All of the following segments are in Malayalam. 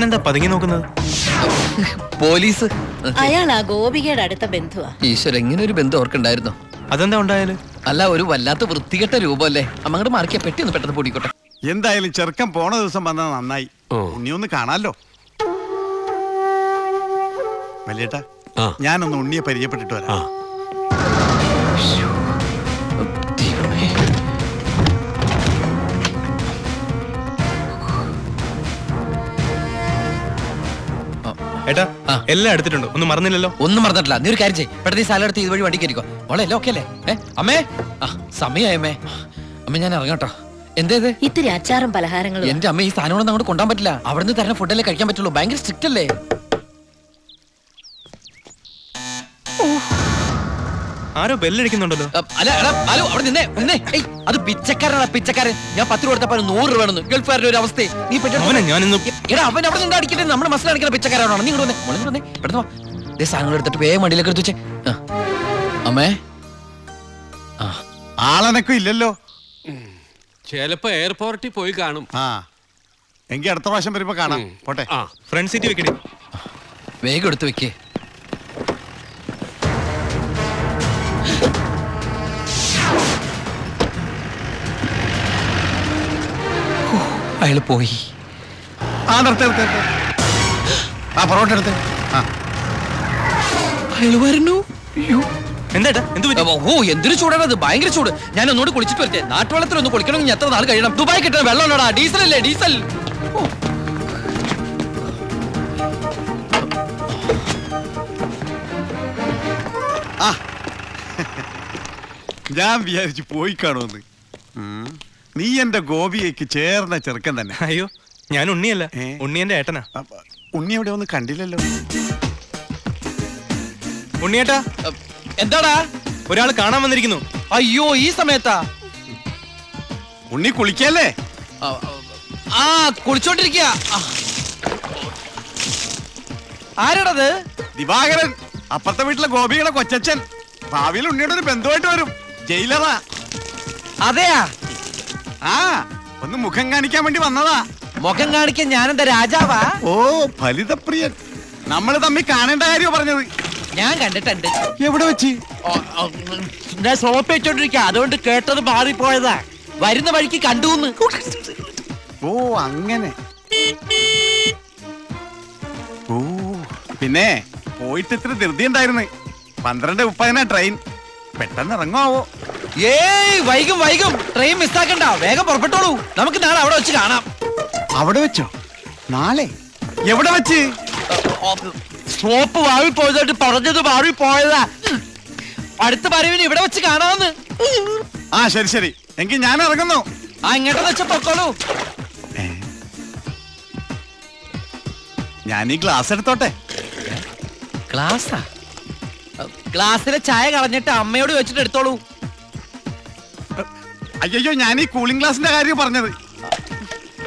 അച്ഛനെന്താ പതുങ്ങി നോക്കുന്നത്? പോലീസ്. അയാൾ ആ ഗോപികയുടെ അടുത്ത ബന്ധുവാ. ഈശ്വര, ഇങ്ങനെ ഒരു ബന്ധം ഓർക്കുണ്ടായിരുന്നോ? അതെന്താ ഉണ്ടായാലും? അല്ല, ഒരു വല്ലാത്ത വൃത്തികെട്ട രൂപമല്ലേ. അമ്മങ്ങോട്ട് മാറിയ പെട്ടി ഒന്ന് പെട്ടെന്ന് പൊടിക്കോട്ടെ. എന്തായാലും ചെറുക്കൻ പോണ ദിവസം വന്നത് നന്നായി. ഉണ്ണിയൊന്ന് കാണാലോ. വലിയേട്ടാ, ഞാനൊന്ന് ഉണ്ണിയെ പരിചയപ്പെട്ടിട്ട് വരാം. ഏട്ടാ, എല്ലാം എടുത്തിട്ടുണ്ട്. ഒന്നും മറന്നില്ലല്ലോ? ഒന്നും മറന്നിട്ടില്ല. നീ ഒരു കാര്യം ചെയ്യ്, പെട്ടെന്ന് ഈ സാലം എടുത്ത് ഇതുവഴി വണ്ടി കയറിക്കോ. മോളെ എല്ലാം ഓക്കെ അല്ലേ? അമ്മേ, സമയമായി അമ്മേ. അമ്മ ഞാൻ ഇറങ്ങാട്ടോ. എന്തേത്? ഇത്തിരി അച്ചാറും പലഹാരങ്ങളും. എന്റെ അമ്മ, ഈ സാധനങ്ങളൊന്നും അങ്ങോട്ട് കൊണ്ടാൻ പറ്റില്ല. അവിടെ നിന്ന് തരുന്ന ഫുഡല്ലേ കഴിക്കാൻ പറ്റുള്ളൂ. ഭയങ്കര സ്ട്രിക്റ്റ് അല്ലേ? ആരോ ബെല്ലടിക്കുന്നുണ്ടല്ലോ. അല്ല, ഹലോ, അവിടെ നിന്നേ. അത് പിച്ചക്കാരനാണ്, പിച്ചക്കാരൻ. ഞാൻ 10 രൂപ കൊടുത്തപ്പോ 100 രൂപ വേണമെന്ന്. ഗൾഫുകാരുടെ ഒരു അവസ്ഥ. നീ എടാ, അവൻ അവിടെ നിന്ന് അടിക്കട്ടെ. നമ്മുടെ മനസ്സിലടിക്കുന്ന പിച്ചക്കാരാണോ? നീ ഇങ്ങോട്ട് വന്നേ, പെട്ടെന്ന് സാധനങ്ങൾ എടുത്തിട്ട് വേഗം വണ്ടിയിലേക്ക് എടുത്ത് വെച്ചേ. അമ്മേ, ആളനക്കും ഇല്ലല്ലോ. ചിലപ്പോ എയർപോർട്ടിൽ പോയി കാണും. എങ്കിൽ അടുത്ത പ്രാവശ്യം വരുമ്പോ കാണാം. പോട്ടെ. ഫ്രണ്ട് സീറ്റ് വെക്കണേ. വേഗം എടുത്ത് വെക്കേ. അയാള് പോയി. പൊറോട്ട എടുത്ത്. അയാള് വരുന്നു. എന്താ എന്തൊരു ചൂടാണത്, ഭയങ്കര ചൂട്. ഞാൻ ഒന്നുകൂടി കുളിച്ചിട്ട് വരട്ടെ. നാട്ടുവെള്ളത്തിൽ ഒന്ന് കുളിക്കണമെങ്കിൽ എത്ര നാൾ കഴിയണം? ദുബായ് കിട്ടുന്ന വെള്ളമുള്ളടാ. ഡീസൽ അല്ലേ, ഡീസൽ. ഞാൻ വിചാരിച്ചു പോയി കാണുമെന്ന്. നീ എന്റെ ഗോപിയേക്ക് ചേർന്ന ചെറുക്കൻ തന്നെ. അയ്യോ, ഞാൻ ഉണ്ണിയല്ല, ഉണ്ണിയന്റെ ഏട്ടനാ. ഉണ്ണി എവിടെ ഒന്നും കണ്ടില്ലല്ലോ. ഉണ്ണിയേട്ടാ, എന്താടാ? ഒരാൾ കാണാൻ വന്നിരിക്കുന്നു. അയ്യോ, ഈ സമയത്താ? ഉണ്ണി കുളിക്കല്ലേ? കുളിച്ചോണ്ടിരിക്കുക. ആരാടത്? ദിവാകരൻ, അപ്പുറത്തെ വീട്ടിലെ ഗോപിയുടെ കൊച്ചച്ഛൻ. ഭാവിയിൽ ഉണ്ണിയുടെ ഒരു ബന്ധുവായിട്ട് വരും. ജയിലറാ. അതെയാ? ഒന്ന് മുഖം കാണിക്കാൻ വേണ്ടി വന്നതാ. മുഖം കാണിക്കാൻ ഞാനെന്താ രാജാവാ? ഓ, ഫലിതപ്രിയൻ. നമ്മള് തമ്മിൽ കാണേണ്ട കാര്യം പറഞ്ഞത്. ഞാൻ കണ്ടിട്ടുണ്ട്. എവിടെ വെച്ച്? ഞാൻ സോപ്പ് വെച്ചോണ്ടിരിക്ക, അതുകൊണ്ട് കേട്ടത് മാറിപ്പോയതാ. വരുന്ന വഴിക്ക് കണ്ടുന്ന്. ഓ, അങ്ങനെ. ഓ, പിന്നെ പോയിട്ട് ഇത്ര ധൃതി ഉണ്ടായിരുന്നു. 12:30 ട്രെയിൻ. പെട്ടെന്ന് ഇറങ്ങുവോ? ഏയ്, വൈകും. ട്രെയിൻ മിസ്സാക്കണ്ട, വേഗം പുറപ്പെട്ടോളൂ. നമുക്ക് നാളെ അവിടെ വെച്ച് കാണാം. അവിടെ വെച്ചോ? നാളെ എവിടെ വെച്ച്? സോപ്പ് വാങ്ങിപ്പോയതായിട്ട് പറഞ്ഞത് മാറിപ്പോയതാ. അടുത്ത വരവിന് ഇവിടെ വെച്ച് കാണാമെന്ന്. ശരി, എങ്കിൽ ഞാൻ ഇറങ്ങുന്നു. ഇങ്ങോട്ടെന്ന് വെച്ച പൊക്കോളൂ. ഞാൻ ഈ ഗ്ലാസ് എടുത്തോട്ടെ. ഗ്ലാസ്സിലെ ചായ കളഞ്ഞിട്ട് അമ്മയോട് വെച്ചിട്ട് എടുത്തോളൂ. അയ്യോ, ഞാൻ ഈ കൂളിംഗ് ഗ്ലാസിന്റെ കാര്യം പറഞ്ഞത്.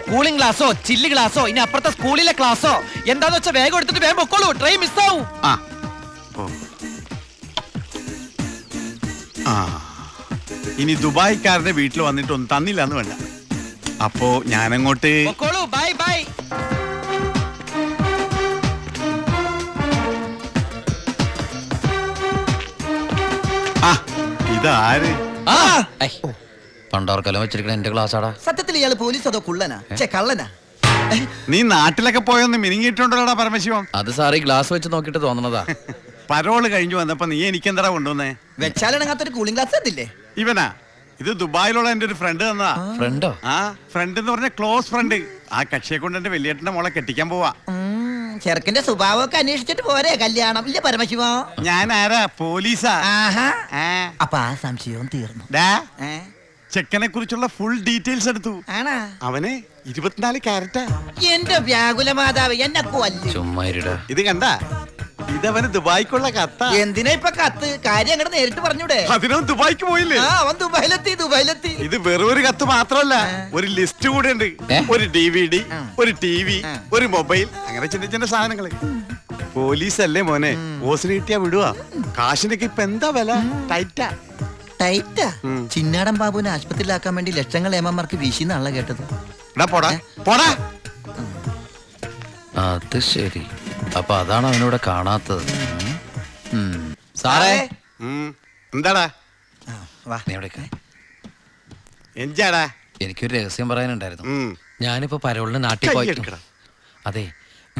കൂളിംഗ് ഗ്ലാസോ ചില്ല് ഗ്ലാസോ ഇനി അപ്പുറത്തെ സ്കൂളിലെ ക്ലാസ്സോ എന്താന്ന് വെച്ചാൽ വേഗം എടുത്തിട്ട് വേഗം പൊക്കോളൂ. ട്രെയിൻ മിസ്സാവും. ഇനി ദുബായ്ക്കാരുടെ വീട്ടിൽ വന്നിട്ടൊന്നും തന്നില്ല എന്ന് വേണ്ട. അപ്പോ ഞാനങ്ങോട്ട് പൊക്കോളൂ. ബൈ. ഇതാര്? പണ്ടോർക്കലം വെച്ചിരിക്കണ എന്റെ ക്ലാസ്സാടാ. സത്യത്തിൽ ഇയാള് പോലീസ് അതോ കുള്ളനാ? കള്ളനാ? നീ നാട്ടിലൊക്കെ പോയൊന്ന് മിനിങ്ങിയിട്ടുണ്ടല്ലോടാ പരമശിവം. അത് സാറി ഗ്ലാസ് വെച്ച് നോക്കിട്ട് തോന്നണതാ. പരോള് കഴിഞ്ഞു വന്നപ്പോ നീ എനിക്കെന്താ കൊണ്ടുവന്നേ? വെച്ചാലിണങ്ങാത്തൊരു കൂളിംഗ് ഗ്ലാസ് എന്തില്ലേ? ഇവനാ? ഇത് ദുബായിലുള്ള എന്റെ ഒരു ഫ്രണ്ട് തന്നതാ. ഫ്രണ്ടോ? ഫ്രണ്ട് എന്ന് പറഞ്ഞ ക്ലോസ് ഫ്രണ്ട്. ആ കക്ഷിയെ കൊണ്ട് എന്റെ വലിയേട്ടന്റെ മോളെ കെട്ടിക്കാൻ പോവാ. ചെറുക്കന്റെ സ്വഭാവമൊക്കെ അന്വേഷിച്ചിട്ട് പോരെ കല്യാണം? ഇല്ല പരമശിവോ? ഞാൻ ആരാ? പോലീസാ. അപ്പൊ ആ സംശയവും തീർന്നു. ചെക്കനെ കുറിച്ചുള്ള ഫുൾ ഡീറ്റെയിൽസ് എടുത്തു. അവന് 24 ക്യാരറ്റാ. എന്റെ വ്യാകുല മാതാവ്, എന്നെ കൊല്ലും. ഇത് കണ്ട, ഇതവന് ദുബായിക്കുള്ള കത്താ. എന്തിനാ ഇപ്പൊ കത്ത്? കാര്യം അങ്ങോട്ട് നേരിട്ട് പറഞ്ഞൂടെ? അതിനവൻ ദുബായിക്ക് പോയില്ലേ? അവൻ ദുബായിലെത്തി. ഇത് വെറും ഒരു കത്ത് മാത്രമല്ല, ഒരു ലിസ്റ്റ് കൂടെ ഉണ്ട്. ഒരു DVD, ഒരു TV, ഒരു മൊബൈൽ, അങ്ങനെ ചിന്ന സാധനങ്ങള്. പോലീസല്ലേ മോനെ, ഓസിന് കിട്ടിയാ വിടുവാ. കാശിനൊക്കെ ഇപ്പൊ എന്താ വില? ടൈറ്റാ. ചിന്നാടൻ ബാബുവിനെ ആശുപത്രിയിലാക്കാൻ വേണ്ടി ലക്ഷങ്ങൾ ഏമാർക്ക് വീശിന്നാണല്ലോ കേട്ടത്. പോടാ പോടാ. അത് ശരി. അപ്പൊ അതാണ് അവനോട് കാണാത്തത്. സാറേ എന്താടാ വാ. നീ എവിടേക്ക്? എഞ്ചാടാ എനിക്കൊരു രഹസ്യം പറയാനുണ്ടായിരുന്നു. ഉം. ഞാനിപ്പോ പരോളിന് നാട്ടിൽ പോയി. കയ്യെടുക്കടാ. അതെ,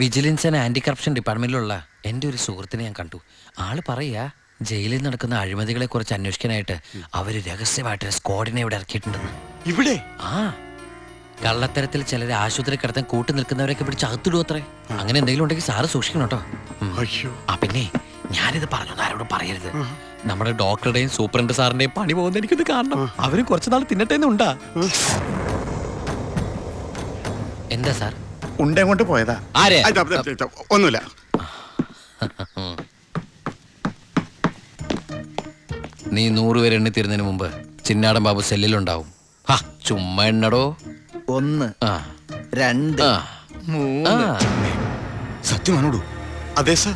വിജിലൻസ് ആൻഡ് ആന്റി കറപ്ഷൻ ഡിപ്പാർട്ട്മെന്റിലുള്ള എൻ്റെ ഒരു സുഹൃത്തിനെ ഞാൻ കണ്ടു. ആള് പറയാ ജയിലിൽ നടക്കുന്ന അഴിമതികളെ കുറിച്ച് അന്വേഷിക്കാനായിട്ട് അവര് രഹസ്യമായിട്ട് സ്ക്വാഡിനെ ഇവിടെ ഇറക്കിയിട്ടുണ്ടെന്ന്. ഇവിടെ ആ കള്ളത്തരത്തിൽ ചിലരെ ആശുപത്രി കിടത്താൻ കൂട്ടു നിൽക്കുന്നവരൊക്കെ പിടിച്ച് അകത്തിടും അത്രേ. അങ്ങനെ എന്തെങ്കിലും ഉണ്ടെങ്കിൽ സാറ് സൂക്ഷിക്കണം കേട്ടോ. അയ്യോ ആ പിന്നെ ഞാനിത് പറഞ്ഞു ആരോടും പറയരുത്. നമ്മുടെ ഡോക്ടറുടെയും സൂപ്രണ്ട് സാറിന്റെയും പണി പോകുന്ന എനിക്കൊന്ന് കാണണം. അവരും കുറച്ചു നാൾ തിന്നട്ടേന്നുണ്ടാ. എന്താ സാർ? ഉണ്ടേ കൊണ്ട് പോയതാ. ആരെ? ഒന്നുമില്ല. നീ 100 പേര് എണ്ണി തീരുന്നതിന് മുമ്പ് ചിന്നാടൻ ബാബു സെല്ലിലുണ്ടാവും. ഹാ, ചുമ്മാ എണ്ണടോ. 1 ആ 2 ആ 3 ആ. സത്യമാണോടു? അതെ സാർ.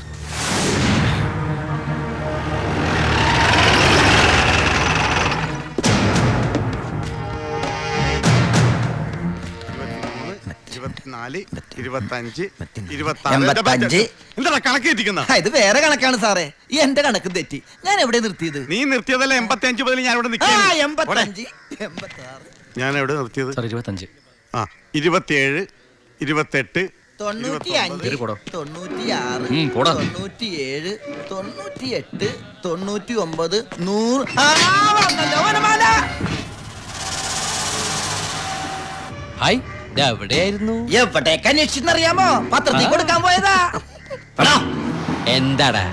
എന്താ കണക്ക് തെറ്റിക്കുന്ന? ഇത് വേറെ കണക്കാണ് സാറേ. ഈ എന്റെ കണക്ക് തെറ്റി. ഞാൻ എവിടെ നിർത്തിയത്? നീ നിർത്തിയതല്ല 85 മുതൽ ഞാൻ ഇവിടെ ആ, നിൽക്കുകയാണ്. 85 86 ഞാൻ എവിടെ നിർത്തിയത്? സാർ 25. ആ 27 28 95 പോടോ. 96 പോടാ. 97 98 99 100. ആ, വന്നല്ലോ വനമാല. ഹായ്, ഇത് എവിടെയായിരുന്നു? എവിടേക്ക് അന്വേഷിച്ചെന്നറിയാമോ? പത്രത്തിൽ കൊടുക്കാൻ പോയതാ. എടാ, എന്താടാ?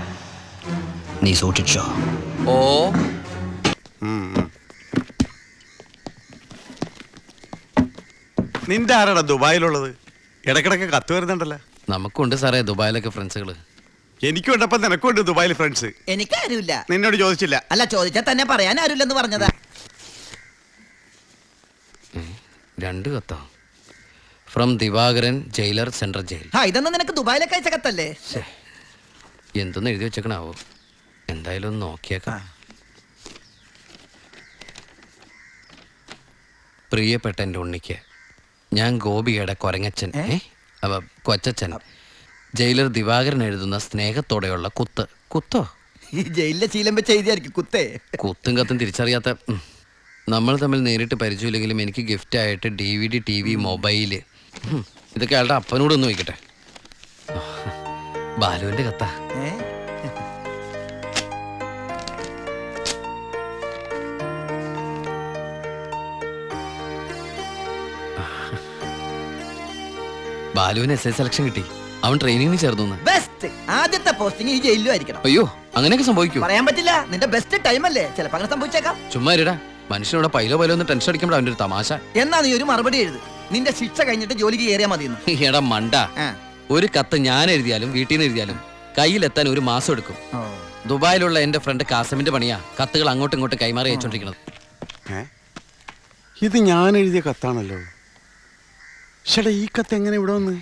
നീ സൂക്ഷിച്ചോ. ഓ നിന്റെ ആരാടാ ദുബായിലുള്ളത്? ഇടക്കിടക്ക് കത്ത് വരുന്നുണ്ടല്ലോ. നമുക്കുണ്ട് സാറേ ദുബായിലൊക്കെ ഫ്രണ്ട്സുകള്. എനിക്കും ഉണ്ടപ്പം നിനക്കും ഉണ്ട് ദുബായിൽ ഫ്രണ്ട്സ്. എനിക്കാരുമില്ല. നിന്നോട് ചോദിച്ചില്ല. അല്ല, ചോദിച്ചാൽ തന്നെ പറയാൻ ആരുമില്ലെന്ന് പറഞ്ഞതാ. 2 കത്താ. From Divakaran, jailer, central jail. ആ, ഇതൊന്നും നിനക്ക് ദുബായിലേക്ക് അയച്ച കത്തല്ലേ? എന്തൊന്ന് എഴുതി വെച്ചേക്കണാവോ? എന്തായാലും ഒന്ന് നോക്കിയേക്കാം. പ്രിയപ്പെട്ട എൻ്റെ ഉണ്ണിക്ക്, ഞാൻ ഗോപികയുടെ കൊരങ്ങച്ചൻ, കൊച്ചച്ചൻ, ജയിലർ ദിവാകരൻ എഴുതുന്ന സ്നേഹത്തോടെയുള്ള കുത്ത്. കുത്തോ? ഈ ജയിലിലെ ശീലം വെച്ച് എഴുതിയായിരിക്കും കുത്തേ. കുത്തും കത്തും തിരിച്ചറിയാത്ത നമ്മൾ തമ്മിൽ നേരിട്ട് പരിചയമില്ലെങ്കിലും എനിക്ക് ഗിഫ്റ്റ് ആയിട്ട് DVD, TV, മൊബൈല്, ഇതൊക്കെ അയാളുടെ അപ്പനോടൊന്ന് ചോദിക്കട്ടെ. ബാലുവിന്റെ കത്താ. ഏ? ബാലുവിന് SS സെലക്ഷൻ കിട്ടി. അവൻ ട്രെയിനിങ്ങിന് ചേർന്നു. ബെസ്റ്റ്. ആദ്യത്തെ പോസ്റ്റിംഗ് ഈ ജയിലിലും ആയിരിക്കണം. അയ്യോ, അങ്ങനെയൊക്കെ സംഭവിക്കൂ? പറയാൻ പറ്റില്ല. നിന്റെ ബെസ്റ്റ് ടൈം അല്ലേ? ചിലപ്പോ അങ്ങനെ സംഭവിച്ചേക്കാം. ചുമ്മാ ഇരടാ. മനുഷ്യനോട് പൈലോ ഒന്ന് ടെൻഷൻ അടിക്കുമ്പോൾ അവൻ്റെ ഒരു തമാശ. എന്നാ നീ ഒരു മറുപടി എഴുത്. നിന്റെ ശിക്ഷ കഴിഞ്ഞിട്ട് ജോലിക്ക് കയറിയാ മതി. എടാ മണ്ട, ഒരു കത്ത് ഞാൻ എഴുതിയാലും വീട്ടിൽ നിന്ന് എഴുതിയാലും കയ്യിലെത്താൻ 1 മാസം എടുക്കും. ദുബായിലുള്ള എന്റെ ഫ്രണ്ട് കാസമിന്റെ പണിയാ കത്തുകൾ അങ്ങോട്ടും ഇങ്ങോട്ടും കൈമാറി അയച്ചോണ്ടിരിക്കുന്നത്. ഇത് ഞാൻ എഴുതിയ കത്താണല്ലോ. ചേട്ടാ, ഈ കത്ത് എങ്ങനെ ഇവിടെ വന്ന്?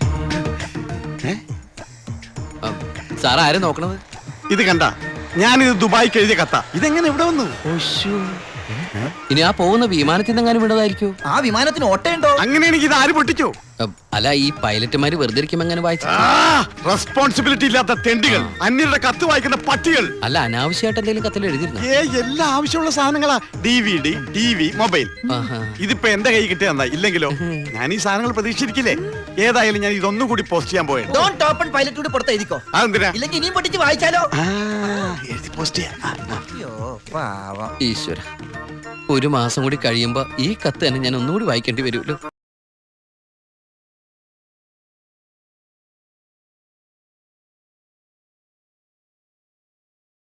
സാർ ആരും നോക്കണത്? ഇത് കണ്ട, ഞാനിത് ദുബായിക്ക് എഴുതിയ കത്താ. ഇതെങ്ങനെ ഇവിടെ വന്നു? ഇനി ആ പോകുന്ന വിമാനത്തിൽ നിന്നെങ്ങാനും വിടതായിരിക്കോ? ആ വിമാനത്തിന് ഓട്ടയുണ്ടോ? അങ്ങനെയാണെങ്കിൽ ഇത് ആര് പൊട്ടിച്ചോ? അല്ല, ഈ പൈലറ്റുമാര് വെറുതെ ഇരിക്കുമ്പോ എങ്ങനെ വായിച്ചു? റെസ്പോൺസിബിലിറ്റി ഇല്ലാത്ത തെണ്ടികൾ, അന്യരുടെ കത്ത് വായിക്കുന്ന പട്ടികൾ. അല്ല, അനാവശ്യമായിട്ട് എന്തെങ്കിലും കത്തിൽ എഴുതിയിരുന്നു? എല്ലാ ആവശ്യമുള്ള സാധനങ്ങളാ. DVD, TV, mobile. ഇതിപ്പോ എന്റെ കൈ കിട്ടിയ ഇല്ലെങ്കിലോ ഞാൻ ഈ സാധനങ്ങൾ പ്രതീക്ഷിച്ചിരിക്കില്ലേ? ഏതായാലും ഞാൻ ഇതൊന്നും കൂടി പോസ്റ്റ് ചെയ്യാൻ പോയത്. ഡോണ്ട് ഓപ്പൺ പൈലറ്റ് കൂടി പുറത്ത് എഴുതിക്കോ. അതെന്തിനാ? ഇല്ലെങ്കിൽ ഇനിയും പൊട്ടിച്ച് വായിച്ചാലോ? എഴുതി പോസ്റ്റ് ചെയ്യാം. അയ്യോ പാവം. ഈശ്വര, 1 മാസം കൂടി കഴിയുമ്പോ ഈ കത്ത് തന്നെ ഞാൻ ഒന്നുകൂടി വായിക്കേണ്ടി വരുമല്ലോ.